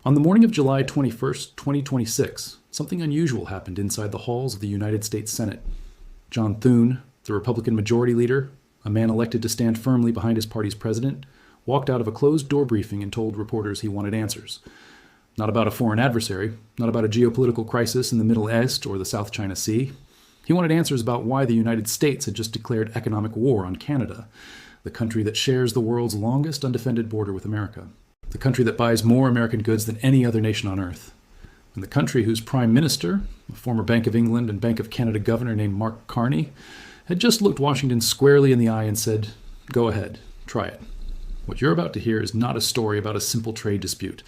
On the morning of July 21st, 2026, something unusual happened inside the halls of the United States Senate. John Thune, the Republican Majority Leader, a man elected to stand firmly behind his party's president, walked out of a closed-door briefing and told reporters he wanted answers. Not about a foreign adversary, not about a geopolitical crisis in the Middle East or the South China Sea. He wanted answers about why the United States had just declared economic war on Canada, the country that shares the world's longest undefended border with America, the country that buys more American goods than any other nation on earth, and the country whose Prime Minister, a former Bank of England and Bank of Canada governor named Mark Carney, had just looked Washington squarely in the eye and said, "Go ahead, try it." What you're about to hear is not a story about a simple trade dispute.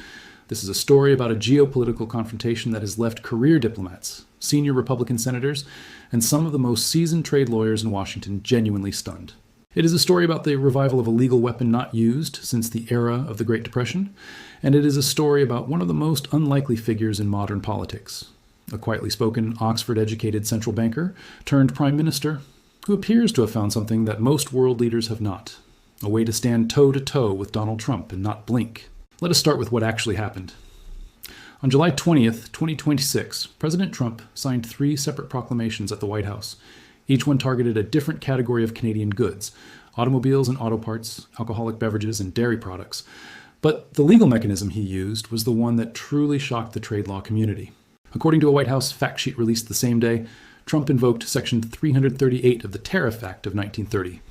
This is a story about a geopolitical confrontation that has left career diplomats, senior Republican senators, and some of the most seasoned trade lawyers in Washington genuinely stunned. It is a story about the revival of a legal weapon not used since the era of the Great Depression, and it is a story about one of the most unlikely figures in modern politics, a quietly spoken, Oxford-educated central banker turned prime minister who appears to have found something that most world leaders have not, a way to stand toe-to-toe with Donald Trump and not blink. Let us start with what actually happened. On July 20th, 2026, President Trump signed 3 separate proclamations at the White House. Each one targeted a different category of Canadian goods: automobiles and auto parts, alcoholic beverages, and dairy products. But the legal mechanism he used was the one that truly shocked the trade law community. According to a White House fact sheet released the same day, Trump invoked Section 338 of the Tariff Act of 1930,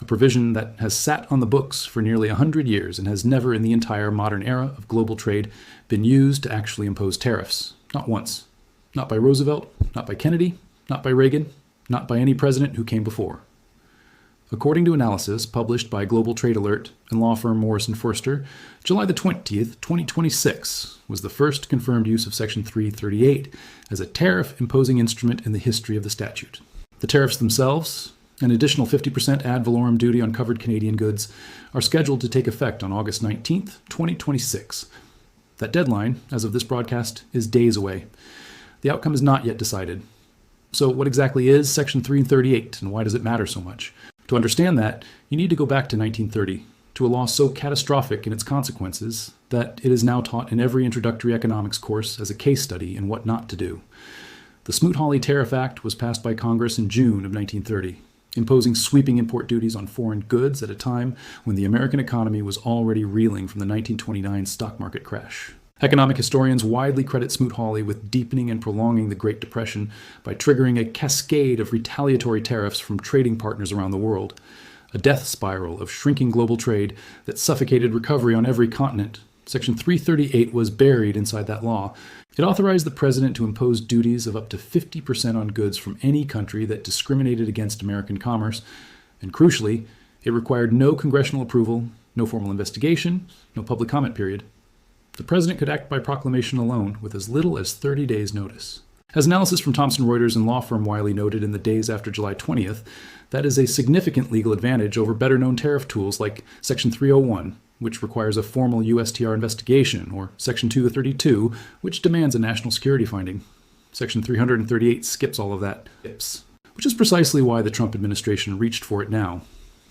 a provision that has sat on the books for nearly 100 years and has never in the entire modern era of global trade been used to actually impose tariffs. Not once. Not by Roosevelt, not by Kennedy, not by Reagan, not by any president who came before. According to analysis published by Global Trade Alert and law firm Morrison Foerster, July the 20th, 2026 was the first confirmed use of Section 338 as a tariff-imposing instrument in the history of the statute. The tariffs themselves, an additional 50% ad valorem duty on covered Canadian goods, are scheduled to take effect on August 19th, 2026. That deadline, as of this broadcast, is days away. The outcome is not yet decided. So what exactly is Section 338, and why does it matter so much? To understand that, you need to go back to 1930, to a law so catastrophic in its consequences that it is now taught in every introductory economics course as a case study in what not to do. The Smoot-Hawley Tariff Act was passed by Congress in June of 1930, imposing sweeping import duties on foreign goods at a time when the American economy was already reeling from the 1929 stock market crash. Economic historians widely credit Smoot-Hawley with deepening and prolonging the Great Depression by triggering a cascade of retaliatory tariffs from trading partners around the world, a death spiral of shrinking global trade that suffocated recovery on every continent. Section 338 was buried inside that law. It authorized the president to impose duties of up to 50% on goods from any country that discriminated against American commerce, and crucially, it required no congressional approval, no formal investigation, no public comment period. The president could act by proclamation alone with as little as 30 days' notice. As analysis from Thomson Reuters and law firm Wiley noted in the days after July 20th, that is a significant legal advantage over better-known tariff tools like Section 301, which requires a formal USTR investigation, or Section 232, which demands a national security finding. Section 338 skips all of that, which is precisely why the Trump administration reached for it now.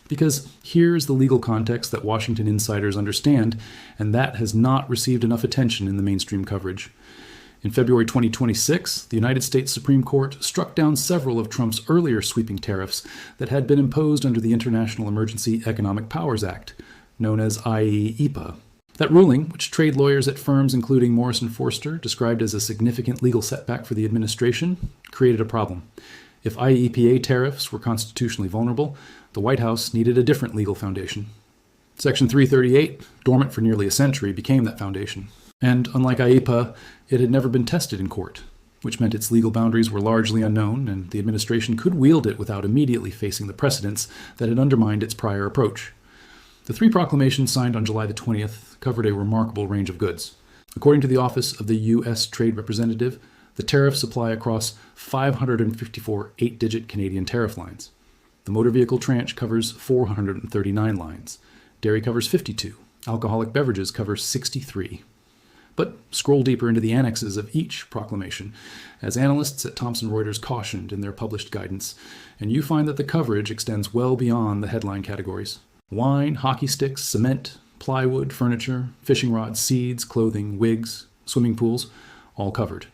Because here's the legal context that Washington insiders understand, and that has not received enough attention in the mainstream coverage. In February 2026, the United States Supreme Court struck down several of Trump's earlier sweeping tariffs that had been imposed under the International Emergency Economic Powers Act, known as IEEPA. That ruling, which trade lawyers at firms including Morrison Foerster described as a significant legal setback for the administration, created a problem. If IEEPA tariffs were constitutionally vulnerable, the White House needed a different legal foundation. Section 338, dormant for nearly a century, became that foundation. And unlike IEEPA, it had never been tested in court, which meant its legal boundaries were largely unknown, and the administration could wield it without immediately facing the precedents that had undermined its prior approach. The 3 proclamations signed on July the 20th covered a remarkable range of goods. According to the Office of the U.S. Trade Representative, the tariffs apply across 554 8-digit Canadian tariff lines. The motor vehicle tranche covers 439 lines. Dairy covers 52. Alcoholic beverages covers 63. But scroll deeper into the annexes of each proclamation, as analysts at Thomson Reuters cautioned in their published guidance, and you find that the coverage extends well beyond the headline categories. Wine, hockey sticks, cement, plywood, furniture, fishing rods, seeds, clothing, wigs, swimming pools, all covered.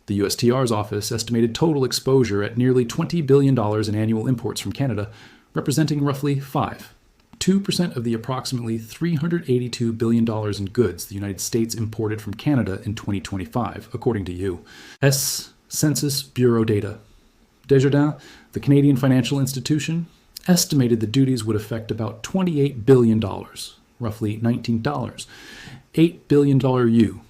The USTR's office estimated total exposure at nearly $20 billion in annual imports from Canada, representing roughly 2% of the approximately $382 billion in goods the United States imported from Canada in 2025, according to U.S. Census Bureau data. Desjardins, the Canadian financial institution, estimated the duties would affect about $28 billion, roughly $19, $8 billion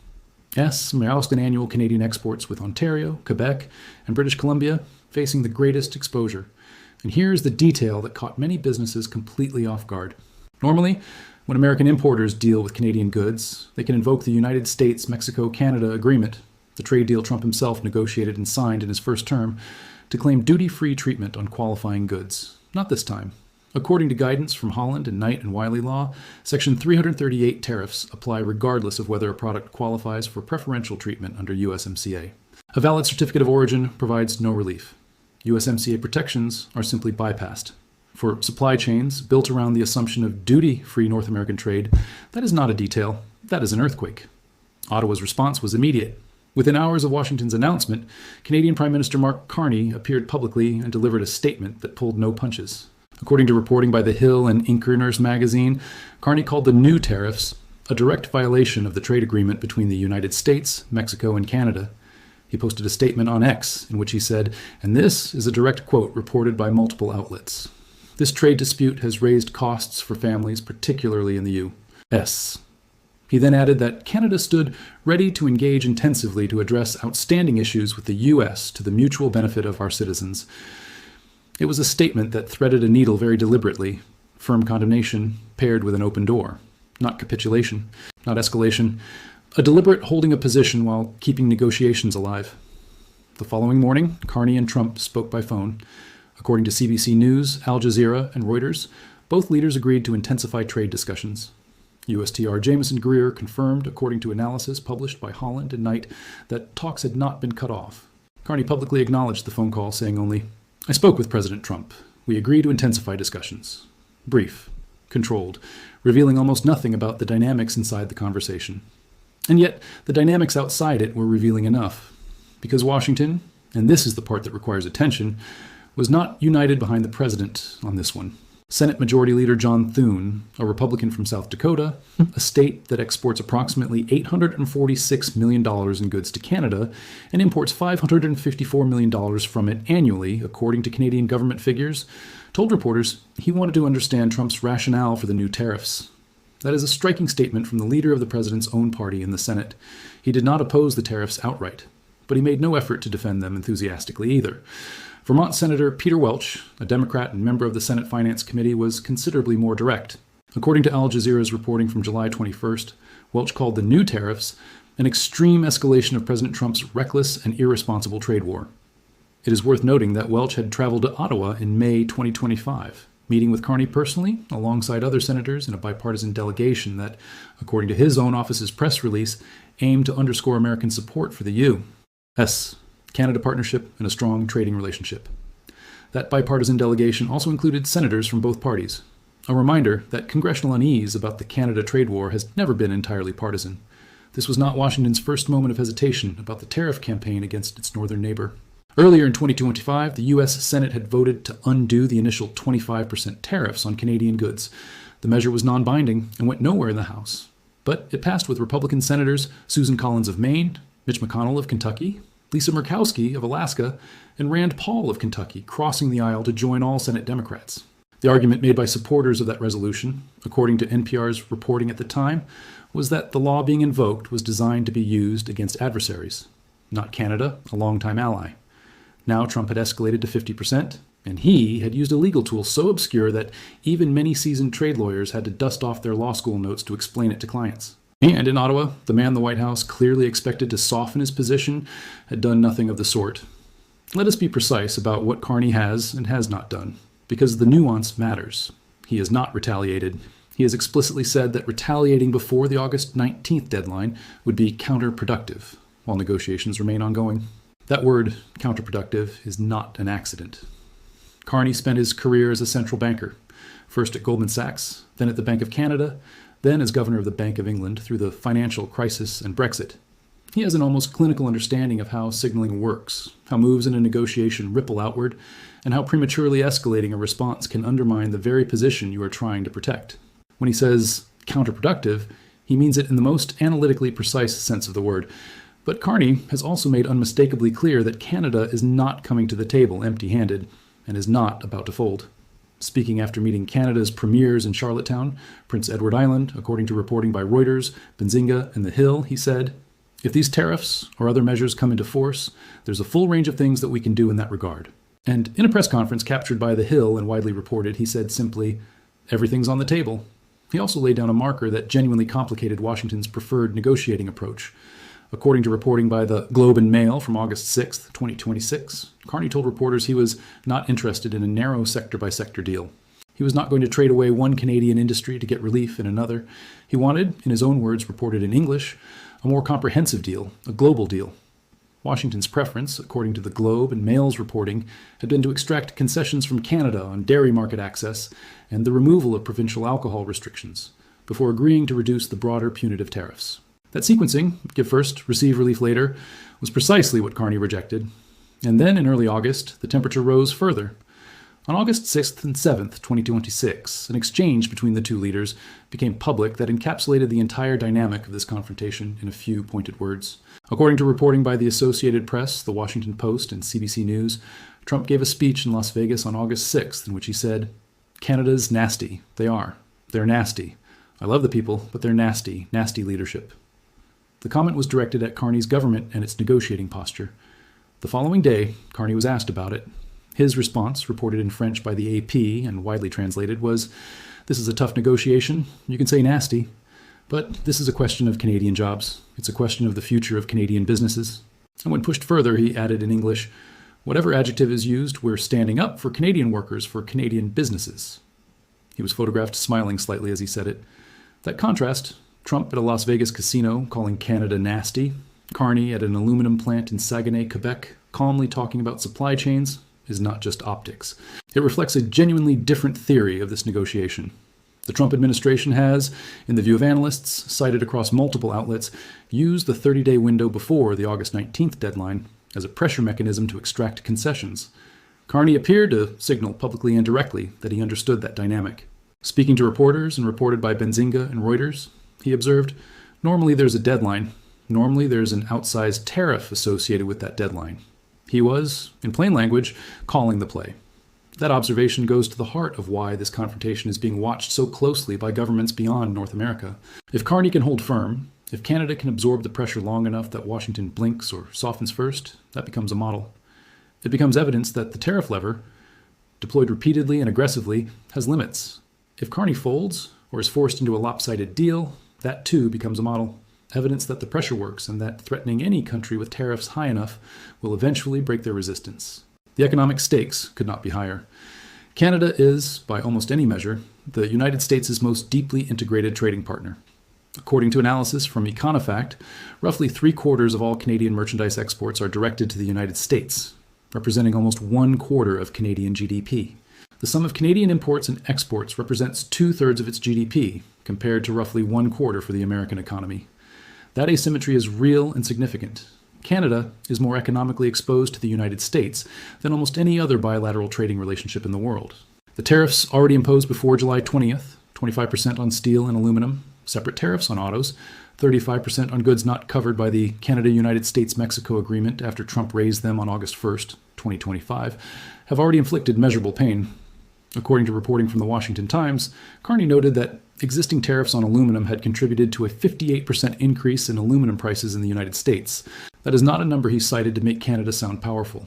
U.S. annual Canadian exports, with Ontario, Quebec, and British Columbia facing the greatest exposure. And here's the detail that caught many businesses completely off guard. Normally, when American importers deal with Canadian goods, they can invoke the United States-Mexico-Canada Agreement, the trade deal Trump himself negotiated and signed in his first term, to claim duty-free treatment on qualifying goods. Not this time. According to guidance from Holland and Knight and Wiley Law, Section 338 tariffs apply regardless of whether a product qualifies for preferential treatment under USMCA. A valid certificate of origin provides no relief. USMCA protections are simply bypassed. For supply chains built around the assumption of duty-free North American trade, that is not a detail, that is an earthquake. Ottawa's response was immediate. Within hours of Washington's announcement, Canadian Prime Minister Mark Carney appeared publicly and delivered a statement that pulled no punches. According to reporting by The Hill and Inker Nurse magazine, Carney called the new tariffs a direct violation of the trade agreement between the United States, Mexico, and Canada. He posted a statement on X in which he said, and this is a direct quote reported by multiple outlets, "This trade dispute has raised costs for families, particularly in the U.S." He then added that Canada stood ready to engage intensively to address outstanding issues with the U.S. to the mutual benefit of our citizens. It was a statement that threaded a needle very deliberately, firm condemnation paired with an open door. Not capitulation, not escalation, a deliberate holding a position while keeping negotiations alive. The following morning, Carney and Trump spoke by phone. According to CBC News, Al Jazeera, and Reuters, both leaders agreed to intensify trade discussions. USTR Jameson Greer confirmed, according to analysis published by Holland and Knight, that talks had not been cut off. Carney publicly acknowledged the phone call, saying only, "I spoke with President Trump. We agree to intensify discussions." Brief, controlled, revealing almost nothing about the dynamics inside the conversation. And yet, the dynamics outside it were revealing enough. Because Washington, and this is the part that requires attention, was not united behind the president on this one. Senate Majority Leader John Thune, a Republican from South Dakota, a state that exports approximately $846 million in goods to Canada and imports $554 million from it annually, according to Canadian government figures, told reporters he wanted to understand Trump's rationale for the new tariffs. That is a striking statement from the leader of the president's own party in the Senate. He did not oppose the tariffs outright, but he made no effort to defend them enthusiastically either. Vermont Senator Peter Welch, a Democrat and member of the Senate Finance Committee, was considerably more direct. According to Al Jazeera's reporting from July 21st, Welch called the new tariffs an extreme escalation of President Trump's reckless and irresponsible trade war. It is worth noting that Welch had traveled to Ottawa in May 2025, meeting with Carney personally, alongside other senators in a bipartisan delegation that, according to his own office's press release, aimed to underscore American support for the U.S. Canada partnership and a strong trading relationship. That bipartisan delegation also included senators from both parties. A reminder that congressional unease about the Canada trade war has never been entirely partisan. This was not Washington's first moment of hesitation about the tariff campaign against its northern neighbor. Earlier in 2025, the U.S. Senate had voted to undo the initial 25% tariffs on Canadian goods. The measure was non-binding and went nowhere in the House. But it passed with Republican Senators Susan Collins of Maine, Mitch McConnell of Kentucky, Lisa Murkowski of Alaska, and Rand Paul of Kentucky crossing the aisle to join all Senate Democrats. The argument made by supporters of that resolution, according to NPR's reporting at the time, was that the law being invoked was designed to be used against adversaries, not Canada, a longtime ally. Now Trump had escalated to 50%, and he had used a legal tool so obscure that even many seasoned trade lawyers had to dust off their law school notes to explain it to clients. And in Ottawa, the man the White House clearly expected to soften his position had done nothing of the sort. Let us be precise about what Carney has and has not done, because the nuance matters. He has not retaliated. He has explicitly said that retaliating before the August 19th deadline would be counterproductive, while negotiations remain ongoing. That word, counterproductive, is not an accident. Carney spent his career as a central banker, first at Goldman Sachs, then at the Bank of Canada, then as governor of the Bank of England through the financial crisis and Brexit. He has an almost clinical understanding of how signaling works, how moves in a negotiation ripple outward, and how prematurely escalating a response can undermine the very position you are trying to protect. When he says counterproductive, he means it in the most analytically precise sense of the word. But Carney has also made unmistakably clear that Canada is not coming to the table empty-handed and is not about to fold. Speaking after meeting Canada's premiers in Charlottetown, Prince Edward Island, according to reporting by Reuters, Benzinga, and The Hill, he said, "If these tariffs or other measures come into force, there's a full range of things that we can do in that regard." And in a press conference captured by The Hill and widely reported, he said simply, "Everything's on the table." He also laid down a marker that genuinely complicated Washington's preferred negotiating approach. According to reporting by the Globe and Mail from August 6, 2026, Carney told reporters he was not interested in a narrow sector-by-sector deal. He was not going to trade away one Canadian industry to get relief in another. He wanted, in his own words reported in English, a more comprehensive deal, a global deal. Washington's preference, according to the Globe and Mail's reporting, had been to extract concessions from Canada on dairy market access and the removal of provincial alcohol restrictions, before agreeing to reduce the broader punitive tariffs. That sequencing, give first, receive relief later, was precisely what Carney rejected. And then in early August, the temperature rose further. On August 6th and 7th, 2026, an exchange between the two leaders became public that encapsulated the entire dynamic of this confrontation in a few pointed words. According to reporting by the Associated Press, the Washington Post, and CBC News, Trump gave a speech in Las Vegas on August 6th in which he said, "Canada's nasty. They are. They're nasty. I love the people, but they're nasty. Nasty leadership." The comment was directed at Carney's government and its negotiating posture. The following day, Carney was asked about it. His response, reported in French by the AP and widely translated, was, "This is a tough negotiation. You can say nasty. But this is a question of Canadian jobs. It's a question of the future of Canadian businesses." And when pushed further, he added in English, "Whatever adjective is used, we're standing up for Canadian workers, for Canadian businesses." He was photographed smiling slightly as he said it. That contrast, Trump at a Las Vegas casino calling Canada nasty, Carney at an aluminum plant in Saguenay, Quebec, calmly talking about supply chains, is not just optics. It reflects a genuinely different theory of this negotiation. The Trump administration has, in the view of analysts, cited across multiple outlets, used the 30-day window before the August 19th deadline as a pressure mechanism to extract concessions. Carney appeared to signal publicly and directly that he understood that dynamic. Speaking to reporters and reported by Benzinga and Reuters, he observed, "Normally there's a deadline. Normally there's an outsized tariff associated with that deadline." He was, in plain language, calling the play. That observation goes to the heart of why this confrontation is being watched so closely by governments beyond North America. If Carney can hold firm, if Canada can absorb the pressure long enough that Washington blinks or softens first, that becomes a model. It becomes evidence that the tariff lever, deployed repeatedly and aggressively, has limits. If Carney folds or is forced into a lopsided deal, that too becomes a model. Evidence that the pressure works and that threatening any country with tariffs high enough will eventually break their resistance. The economic stakes could not be higher. Canada is, by almost any measure, the United States' most deeply integrated trading partner. According to analysis from Econofact, roughly 3/4 of all Canadian merchandise exports are directed to the United States, representing almost 1/4 of Canadian GDP. The sum of Canadian imports and exports represents 2/3 of its GDP, compared to roughly 1/4 for the American economy. That asymmetry is real and significant. Canada is more economically exposed to the United States than almost any other bilateral trading relationship in the world. The tariffs already imposed before July 20th, 25% on steel and aluminum, separate tariffs on autos, 35% on goods not covered by the Canada-United States-Mexico agreement after Trump raised them on August 1st, 2025, have already inflicted measurable pain. According to reporting from the Washington Times, Carney noted that existing tariffs on aluminum had contributed to a 58% increase in aluminum prices in the United States. That is not a number he cited to make Canada sound powerful.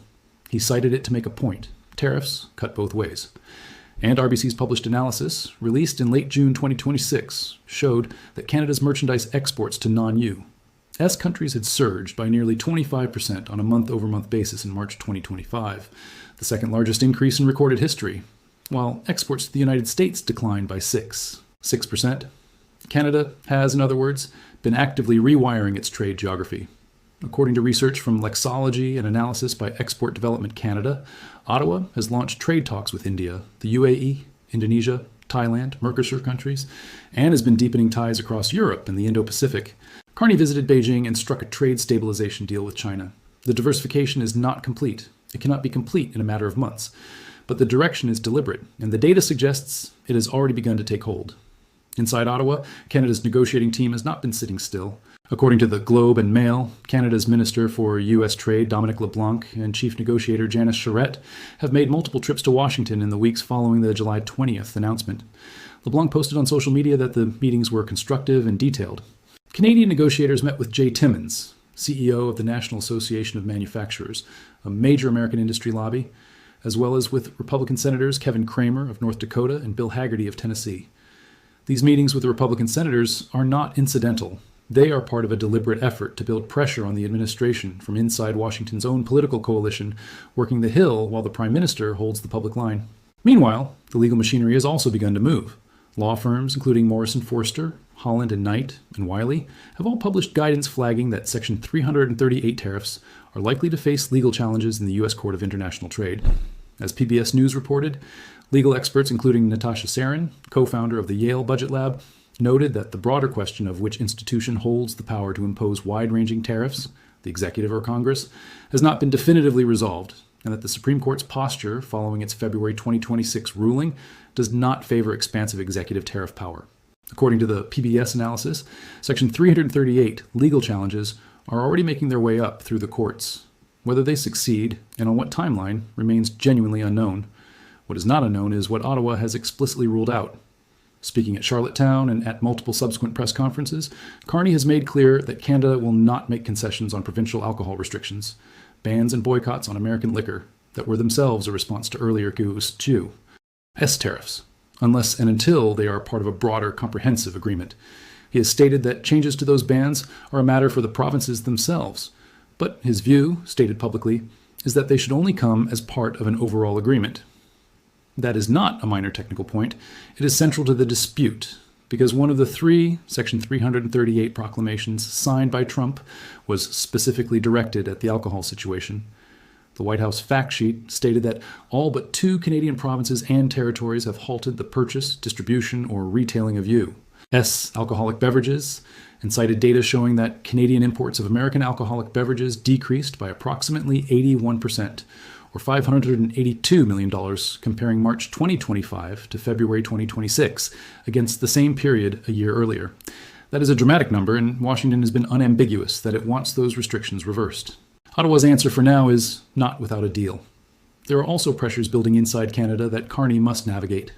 He cited it to make a point. Tariffs cut both ways. And RBC's published analysis, released in late June 2026, showed that Canada's merchandise exports to non-U.S. countries had surged by nearly 25% on a month-over-month basis in March 2025, the second largest increase in recorded history, while exports to the United States declined by 6%. Canada has, in other words, been actively rewiring its trade geography. According to research from Lexology and analysis by Export Development Canada, Ottawa has launched trade talks with India, the UAE, Indonesia, Thailand, Mercosur countries, and has been deepening ties across Europe and the Indo-Pacific. Carney visited Beijing and struck a trade stabilization deal with China. The diversification is not complete. It cannot be complete in a matter of months. But the direction is deliberate, and the data suggests it has already begun to take hold. Inside Ottawa, Canada's negotiating team has not been sitting still. According to the Globe and Mail, Canada's Minister for U.S. Trade, Dominic LeBlanc, and Chief Negotiator Janice Charette have made multiple trips to Washington in the weeks following the July 20th announcement. LeBlanc posted on social media that the meetings were constructive and detailed. Canadian negotiators met with Jay Timmons, CEO of the National Association of Manufacturers, a major American industry lobby, as well as with Republican Senators Kevin Cramer of North Dakota and Bill Hagerty of Tennessee. These meetings with the Republican senators are not incidental. They are part of a deliberate effort to build pressure on the administration from inside Washington's own political coalition, working the Hill while the Prime Minister holds the public line. Meanwhile, the legal machinery has also begun to move. Law firms, including Morrison Foerster, Holland and Knight, and Wiley, have all published guidance flagging that Section 338 tariffs are likely to face legal challenges in the U.S. Court of International Trade. As PBS News reported, legal experts, including Natasha Sarin, co-founder of the Yale Budget Lab, noted that the broader question of which institution holds the power to impose wide-ranging tariffs, the executive or Congress, has not been definitively resolved, and that the Supreme Court's posture following its February 2026 ruling does not favor expansive executive tariff power. According to the PBS analysis, Section 338 legal challenges are already making their way up through the courts. Whether they succeed, and on what timeline, remains genuinely unknown. What is not unknown is what Ottawa has explicitly ruled out. Speaking at Charlottetown and at multiple subsequent press conferences, Carney has made clear that Canada will not make concessions on provincial alcohol restrictions, bans and boycotts on American liquor that were themselves a response to earlier coups too. Tariffs, unless and until they are part of a broader, comprehensive agreement. He has stated that changes to those bans are a matter for the provinces themselves, but his view, stated publicly, is that they should only come as part of an overall agreement. That is not a minor technical point. It is central to the dispute, because one of the three Section 338 proclamations signed by Trump was specifically directed at the alcohol situation. The White House fact sheet stated that all but 2 Canadian provinces and territories have halted the purchase, distribution, or retailing of U.S. alcoholic beverages, and cited data showing that Canadian imports of American alcoholic beverages decreased by approximately 81%, or $582 million, comparing March 2025 to February 2026, against the same period a year earlier. That is a dramatic number, and Washington has been unambiguous that it wants those restrictions reversed. Ottawa's answer for now is not without a deal. There are also pressures building inside Canada that Carney must navigate.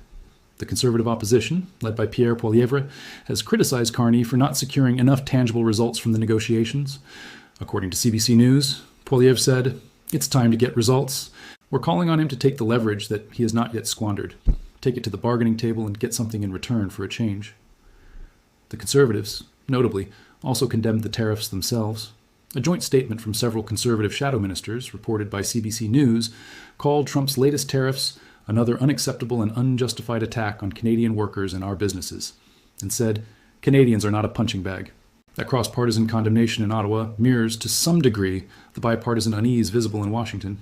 The Conservative opposition, led by Pierre Poilievre, has criticized Carney for not securing enough tangible results from the negotiations. According to CBC News, Poilievre said, "It's time to get results. We're calling on him to take the leverage that he has not yet squandered, take it to the bargaining table and get something in return for a change." The Conservatives, notably, also condemned the tariffs themselves. A joint statement from several Conservative shadow ministers, reported by CBC News, called Trump's latest tariffs another unacceptable and unjustified attack on Canadian workers and our businesses, and said, "Canadians are not a punching bag." That cross-partisan condemnation in Ottawa mirrors, to some degree, the bipartisan unease visible in Washington.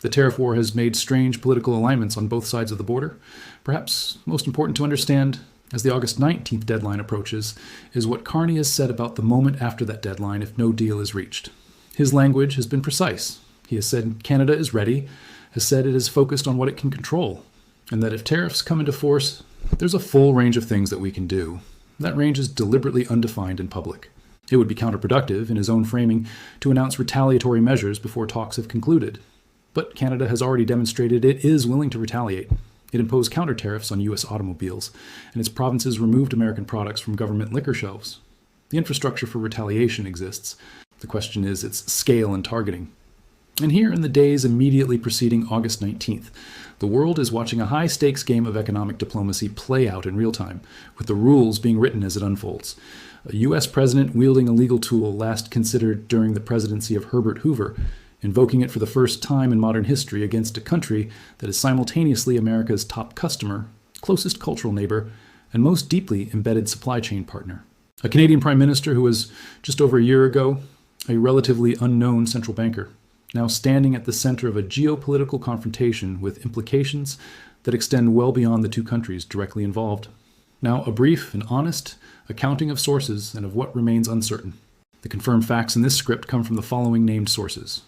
The tariff war has made strange political alignments on both sides of the border. Perhaps most important to understand, as the August 19th deadline approaches, is what Carney has said about the moment after that deadline if no deal is reached. His language has been precise. He has said Canada is ready, has said it is focused on what it can control, and that if tariffs come into force, there's a full range of things that we can do. That range is deliberately undefined in public. It would be counterproductive, in his own framing, to announce retaliatory measures before talks have concluded. But Canada has already demonstrated it is willing to retaliate. It imposed counter tariffs on U.S. automobiles, and its provinces removed American products from government liquor shelves. The infrastructure for retaliation exists. The question is its scale and targeting. And here, in the days immediately preceding August 19th, the world is watching a high-stakes game of economic diplomacy play out in real time, with the rules being written as it unfolds. A U.S. president wielding a legal tool last considered during the presidency of Herbert Hoover, invoking it for the first time in modern history against a country that is simultaneously America's top customer, closest cultural neighbor, and most deeply embedded supply chain partner. A Canadian Prime Minister who was, just over a year ago, a relatively unknown central banker, now standing at the center of a geopolitical confrontation with implications that extend well beyond the two countries directly involved. Now, a brief and honest accounting of sources and of what remains uncertain. The confirmed facts in this script come from the following named sources.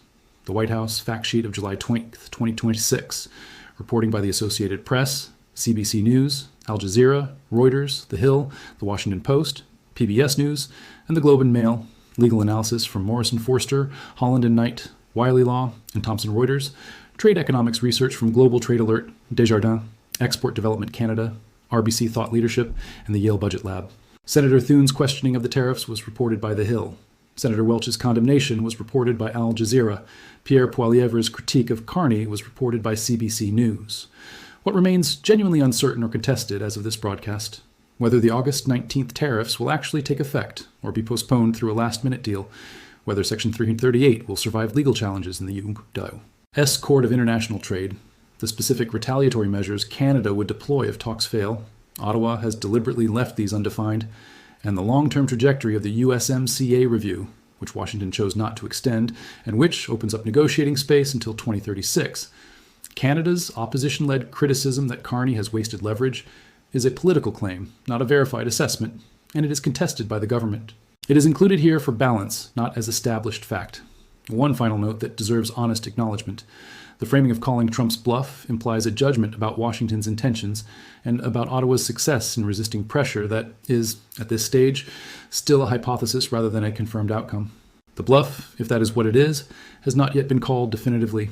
The White House fact sheet of July 20th, 2026, reporting by the Associated Press, CBC News, Al Jazeera, Reuters, The Hill, The Washington Post, PBS News, and the Globe and Mail. Legal analysis from Morrison Forster, Holland and Knight, Wiley Law, and Thomson Reuters. Trade economics research from Global Trade Alert, Desjardins, Export Development Canada, RBC Thought Leadership, and the Yale Budget Lab. Senator Thune's questioning of the tariffs was reported by The Hill. Senator Welch's condemnation was reported by Al Jazeera. Pierre Poilievre's critique of Carney was reported by CBC News. What remains genuinely uncertain or contested as of this broadcast, whether the August 19th tariffs will actually take effect or be postponed through a last-minute deal, whether Section 338 will survive legal challenges in the U.S. Court of International Trade, the specific retaliatory measures Canada would deploy if talks fail. Ottawa has deliberately left these undefined, and the long-term trajectory of the USMCA review, which Washington chose not to extend, and which opens up negotiating space until 2036. Canada's opposition-led criticism that Carney has wasted leverage is a political claim, not a verified assessment, and it is contested by the government. It is included here for balance, not as established fact. One final note that deserves honest acknowledgement. The framing of calling Trump's bluff implies a judgment about Washington's intentions and about Ottawa's success in resisting pressure that is, at this stage, still a hypothesis rather than a confirmed outcome. The bluff, if that is what it is, has not yet been called definitively.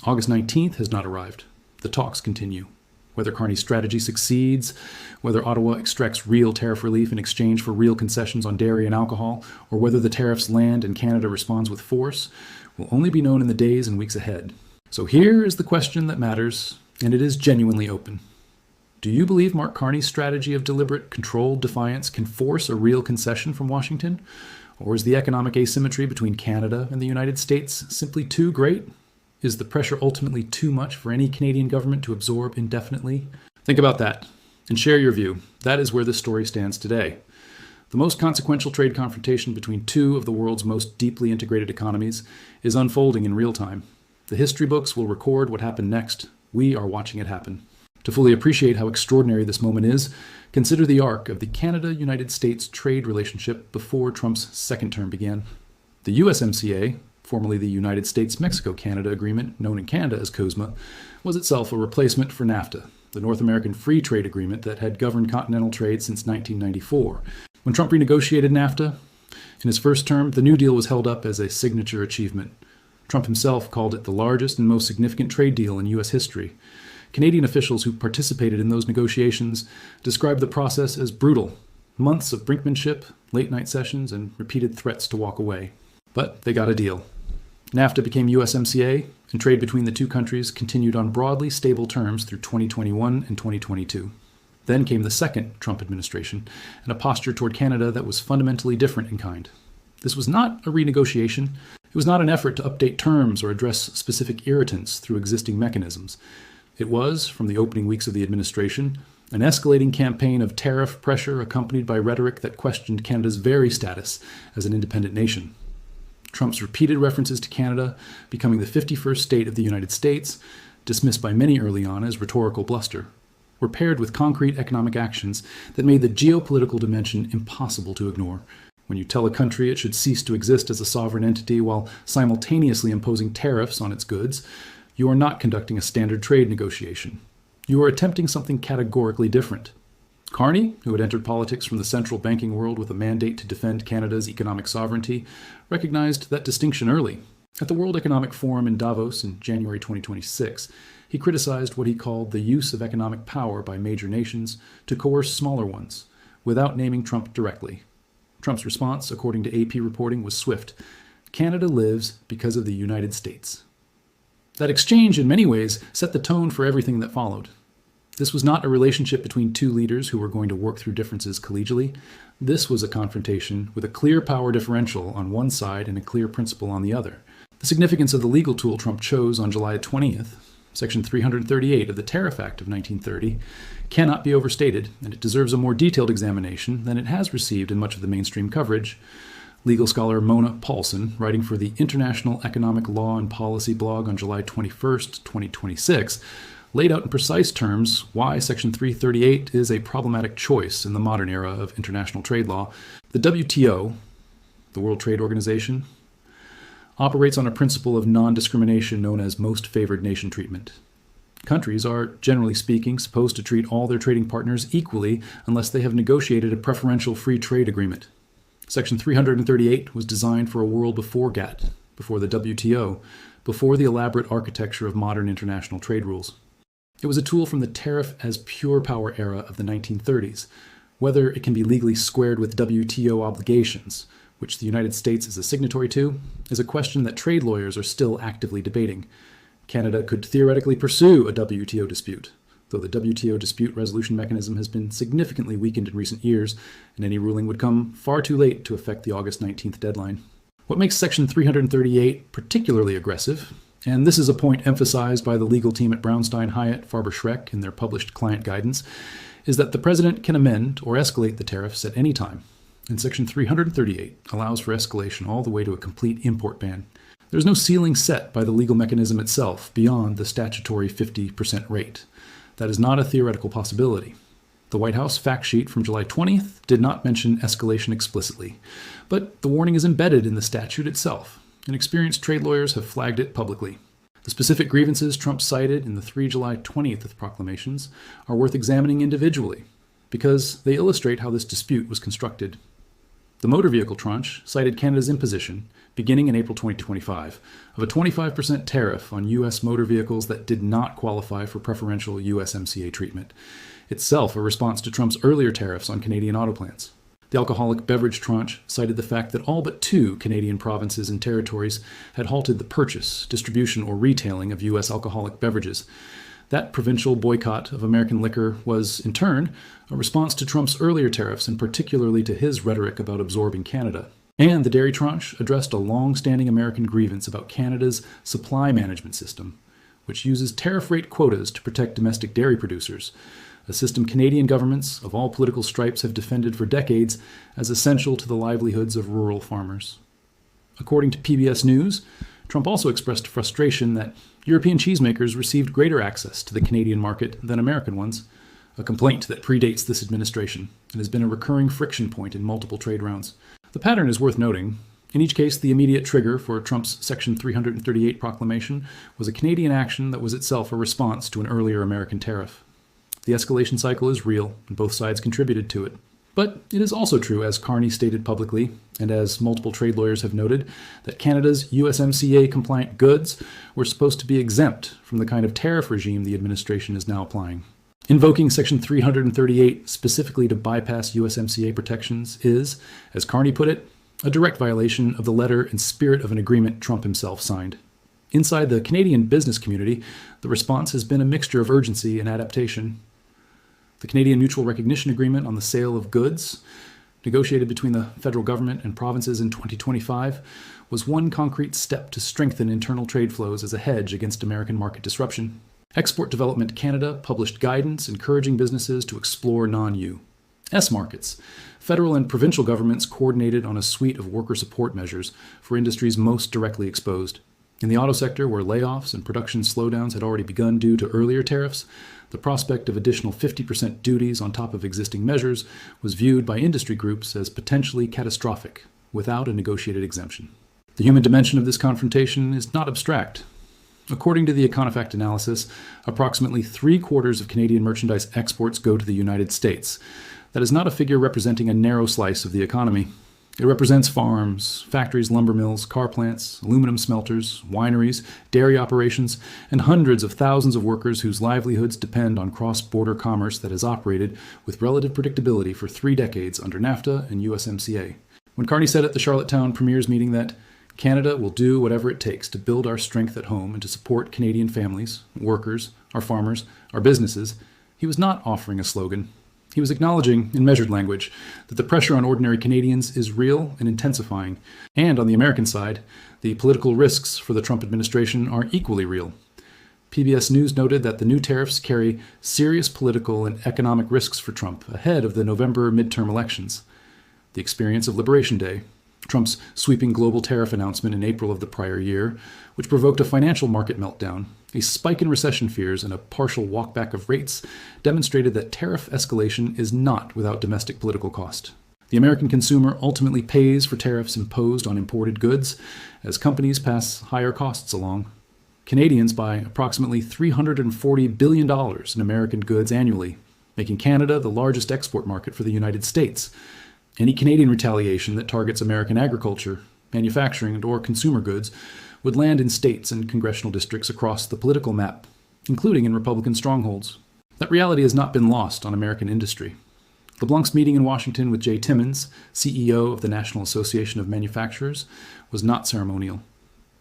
August 19th has not arrived. The talks continue. Whether Carney's strategy succeeds, whether Ottawa extracts real tariff relief in exchange for real concessions on dairy and alcohol, or whether the tariffs land and Canada responds with force, will only be known in the days and weeks ahead. So here is the question that matters, and it is genuinely open. Do you believe Mark Carney's strategy of deliberate, controlled defiance can force a real concession from Washington? Or is the economic asymmetry between Canada and the United States simply too great? Is the pressure ultimately too much for any Canadian government to absorb indefinitely? Think about that and share your view. That is where this story stands today. The most consequential trade confrontation between two of the world's most deeply integrated economies is unfolding in real time. The history books will record what happened next. We are watching it happen. To fully appreciate how extraordinary this moment is, consider the arc of the Canada-United States trade relationship before Trump's second term began. The USMCA, formerly the United States-Mexico-Canada Agreement, known in Canada as COSMA, was itself a replacement for NAFTA, the North American Free Trade Agreement that had governed continental trade since 1994. When Trump renegotiated NAFTA, in his first term, the New Deal was held up as a signature achievement. Trump himself called it the largest and most significant trade deal in U.S. history. Canadian officials who participated in those negotiations described the process as brutal. Months of brinkmanship, late-night sessions, and repeated threats to walk away. But they got a deal. NAFTA became USMCA, and trade between the two countries continued on broadly stable terms through 2021 and 2022. Then came the second Trump administration, and a posture toward Canada that was fundamentally different in kind. This was not a renegotiation. It was not an effort to update terms or address specific irritants through existing mechanisms. It was, from the opening weeks of the administration, an escalating campaign of tariff pressure accompanied by rhetoric that questioned Canada's very status as an independent nation. Trump's repeated references to Canada becoming the 51st state of the United States, dismissed by many early on as rhetorical bluster, were paired with concrete economic actions that made the geopolitical dimension impossible to ignore. When you tell a country it should cease to exist as a sovereign entity while simultaneously imposing tariffs on its goods, you are not conducting a standard trade negotiation. You are attempting something categorically different. Carney, who had entered politics from the central banking world with a mandate to defend Canada's economic sovereignty, recognized that distinction early. At the World Economic Forum in Davos in January 2026, he criticized what he called the use of economic power by major nations to coerce smaller ones, without naming Trump directly. Trump's response, according to AP reporting, was swift. Canada lives because of the United States. That exchange, in many ways, set the tone for everything that followed. This was not a relationship between two leaders who were going to work through differences collegially. This was a confrontation with a clear power differential on one side and a clear principle on the other. The significance of the legal tool Trump chose on July 20th, Section 338 of the Tariff Act of 1930, cannot be overstated, and it deserves a more detailed examination than it has received in much of the mainstream coverage. Legal scholar Mona Paulson, writing for the International Economic Law and Policy blog on July 21st, 2026, laid out in precise terms why Section 338 is a problematic choice in the modern era of international trade law. The WTO, the World Trade Organization, operates on a principle of non-discrimination known as most favored nation treatment. Countries are, generally speaking, supposed to treat all their trading partners equally unless they have negotiated a preferential free trade agreement. Section 338 was designed for a world before GATT, before the WTO, before the elaborate architecture of modern international trade rules. It was a tool from the tariff as pure power era of the 1930s. Whether it can be legally squared with WTO obligations, which the United States is a signatory to, is a question that trade lawyers are still actively debating. Canada could theoretically pursue a WTO dispute, though the WTO dispute resolution mechanism has been significantly weakened in recent years, and any ruling would come far too late to affect the August 19th deadline. What makes Section 338 particularly aggressive, and this is a point emphasized by the legal team at Brownstein, Hyatt, Farber-Schreck in their published client guidance, is that the President can amend or escalate the tariffs at any time. And Section 338 allows for escalation all the way to a complete import ban. There's no ceiling set by the legal mechanism itself beyond the statutory 50% rate. That is not a theoretical possibility. The White House fact sheet from July 20th did not mention escalation explicitly, but the warning is embedded in the statute itself, and experienced trade lawyers have flagged it publicly. The specific grievances Trump cited in the 3 July 20th proclamations are worth examining individually, because they illustrate how this dispute was constructed. The motor vehicle tranche cited Canada's imposition, beginning in April 2025, of a 25% tariff on U.S. motor vehicles that did not qualify for preferential USMCA treatment, itself a response to Trump's earlier tariffs on Canadian auto plants. The alcoholic beverage tranche cited the fact that all but 2 Canadian provinces and territories had halted the purchase, distribution, or retailing of U.S. alcoholic beverages. That provincial boycott of American liquor was, in turn, a response to Trump's earlier tariffs and particularly to his rhetoric about absorbing Canada. And the dairy tranche addressed a long-standing American grievance about Canada's supply management system, which uses tariff rate quotas to protect domestic dairy producers, a system Canadian governments of all political stripes have defended for decades as essential to the livelihoods of rural farmers. According to PBS News, Trump also expressed frustration that European cheesemakers received greater access to the Canadian market than American ones, a complaint that predates this administration and has been a recurring friction point in multiple trade rounds. The pattern is worth noting. In each case, the immediate trigger for Trump's Section 338 proclamation was a Canadian action that was itself a response to an earlier American tariff. The escalation cycle is real, and both sides contributed to it. But it is also true, as Carney stated publicly, and as multiple trade lawyers have noted, that Canada's USMCA-compliant goods were supposed to be exempt from the kind of tariff regime the administration is now applying. Invoking Section 338 specifically to bypass USMCA protections is, as Carney put it, a direct violation of the letter and spirit of an agreement Trump himself signed. Inside the Canadian business community, the response has been a mixture of urgency and adaptation. The Canadian Mutual Recognition Agreement on the sale of goods, negotiated between the federal government and provinces in 2025, was one concrete step to strengthen internal trade flows as a hedge against American market disruption. Export Development Canada published guidance encouraging businesses to explore non-U.S. markets. Federal and provincial governments coordinated on a suite of worker support measures for industries most directly exposed. In the auto sector, where layoffs and production slowdowns had already begun due to earlier tariffs, the prospect of additional 50% duties on top of existing measures was viewed by industry groups as potentially catastrophic without a negotiated exemption. The human dimension of this confrontation is not abstract. According to the Econofact analysis, approximately 3/4 of Canadian merchandise exports go to the United States. That is not a figure representing a narrow slice of the economy. It represents farms, factories, lumber mills, car plants, aluminum smelters, wineries, dairy operations, and hundreds of thousands of workers whose livelihoods depend on cross-border commerce that has operated with relative predictability for 3 decades under NAFTA and USMCA. When Carney said at the Charlottetown Premier's meeting that Canada will do whatever it takes to build our strength at home and to support Canadian families, workers, our farmers, our businesses, he was not offering a slogan. He was acknowledging, in measured language, that the pressure on ordinary Canadians is real and intensifying. And on the American side, the political risks for the Trump administration are equally real. PBS News noted that the new tariffs carry serious political and economic risks for Trump ahead of the November midterm elections. The experience of Liberation Day, Trump's sweeping global tariff announcement in April of the prior year, which provoked a financial market meltdown, a spike in recession fears, and a partial walkback of rates, demonstrated that tariff escalation is not without domestic political cost. The American consumer ultimately pays for tariffs imposed on imported goods as companies pass higher costs along. Canadians buy approximately $340 billion in American goods annually, making Canada the largest export market for the United States. Any Canadian retaliation that targets American agriculture, manufacturing, and/or consumer goods would land in states and congressional districts across the political map, including in Republican strongholds. That reality has not been lost on American industry. LeBlanc's meeting in Washington with Jay Timmons, CEO of the National Association of Manufacturers, was not ceremonial.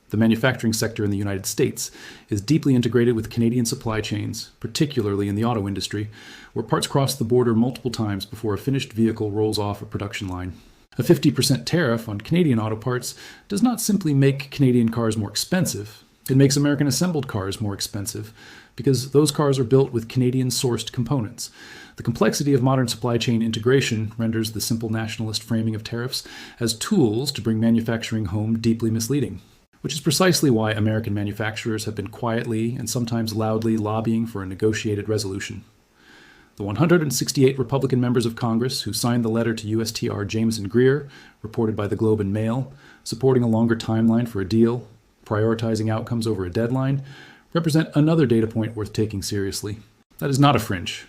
The manufacturing sector in the United States is deeply integrated with Canadian supply chains, particularly in the auto industry, where parts cross the border multiple times before a finished vehicle rolls off a production line. A 50% tariff on Canadian auto parts does not simply make Canadian cars more expensive. It makes American assembled cars more expensive because those cars are built with Canadian-sourced components. The complexity of modern supply chain integration renders the simple nationalist framing of tariffs as tools to bring manufacturing home deeply misleading, which is precisely why American manufacturers have been quietly and sometimes loudly lobbying for a negotiated resolution. The 168 Republican members of Congress who signed the letter to USTR Jameson Greer, reported by the Globe and Mail, supporting a longer timeline for a deal, prioritizing outcomes over a deadline, represent another data point worth taking seriously. That is not a fringe.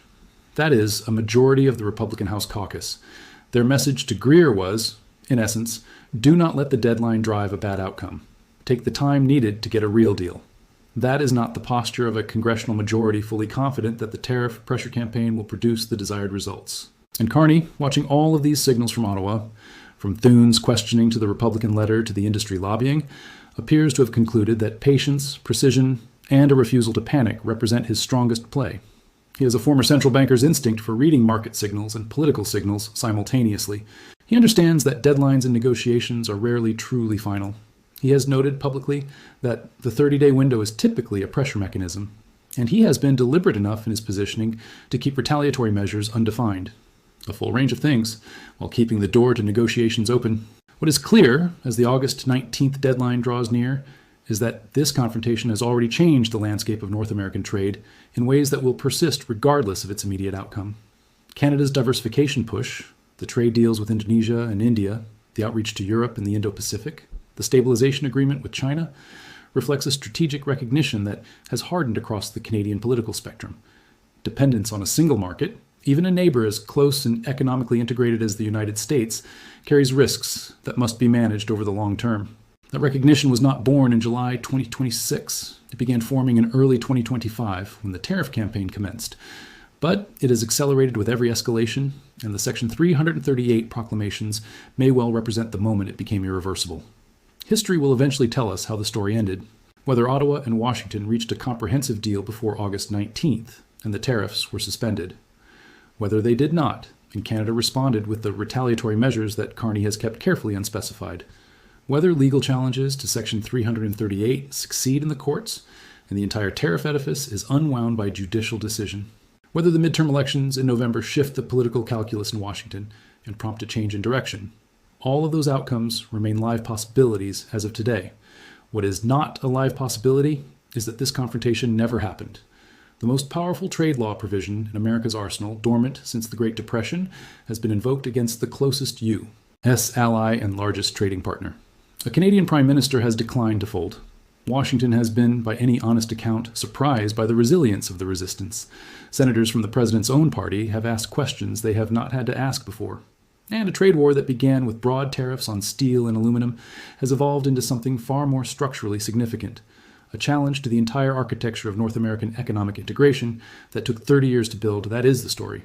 That is a majority of the Republican House caucus. Their message to Greer was, in essence, do not let the deadline drive a bad outcome. Take the time needed to get a real deal. That is not the posture of a congressional majority fully confident that the tariff pressure campaign will produce the desired results. And Carney, watching all of these signals from Ottawa, from Thune's questioning to the Republican letter to the industry lobbying, appears to have concluded that patience, precision, and a refusal to panic represent his strongest play. He has a former central banker's instinct for reading market signals and political signals simultaneously. He understands that deadlines in negotiations are rarely truly final. He has noted publicly that the 30-day window is typically a pressure mechanism, and he has been deliberate enough in his positioning to keep retaliatory measures undefined. A full range of things, while keeping the door to negotiations open. What is clear, as the August 19th deadline draws near, is that this confrontation has already changed the landscape of North American trade in ways that will persist regardless of its immediate outcome. Canada's diversification push, the trade deals with Indonesia and India, the outreach to Europe and the Indo-Pacific, the stabilization agreement with China, reflects a strategic recognition that has hardened across the Canadian political spectrum. Dependence on a single market, even a neighbor as close and economically integrated as the United States, carries risks that must be managed over the long term. That recognition was not born in July 2026. It began forming in early 2025 when the tariff campaign commenced. But it has accelerated with every escalation, and the Section 338 proclamations may well represent the moment it became irreversible. History will eventually tell us how the story ended, whether Ottawa and Washington reached a comprehensive deal before August 19th and the tariffs were suspended. Whether they did not, and Canada responded with the retaliatory measures that Carney has kept carefully unspecified. Whether legal challenges to Section 338 succeed in the courts, and the entire tariff edifice is unwound by judicial decision. Whether the midterm elections in November shift the political calculus in Washington and prompt a change in direction. All of those outcomes remain live possibilities as of today. What is not a live possibility is that this confrontation never happened. The most powerful trade law provision in America's arsenal, dormant since the Great Depression, has been invoked against the closest ally and largest trading partner. A Canadian Prime Minister has declined to fold. Washington has been, by any honest account, surprised by the resilience of the resistance. Senators from the president's own party have asked questions they have not had to ask before. And a trade war that began with broad tariffs on steel and aluminum has evolved into something far more structurally significant, a challenge to the entire architecture of North American economic integration that took 30 years to build. That is the story.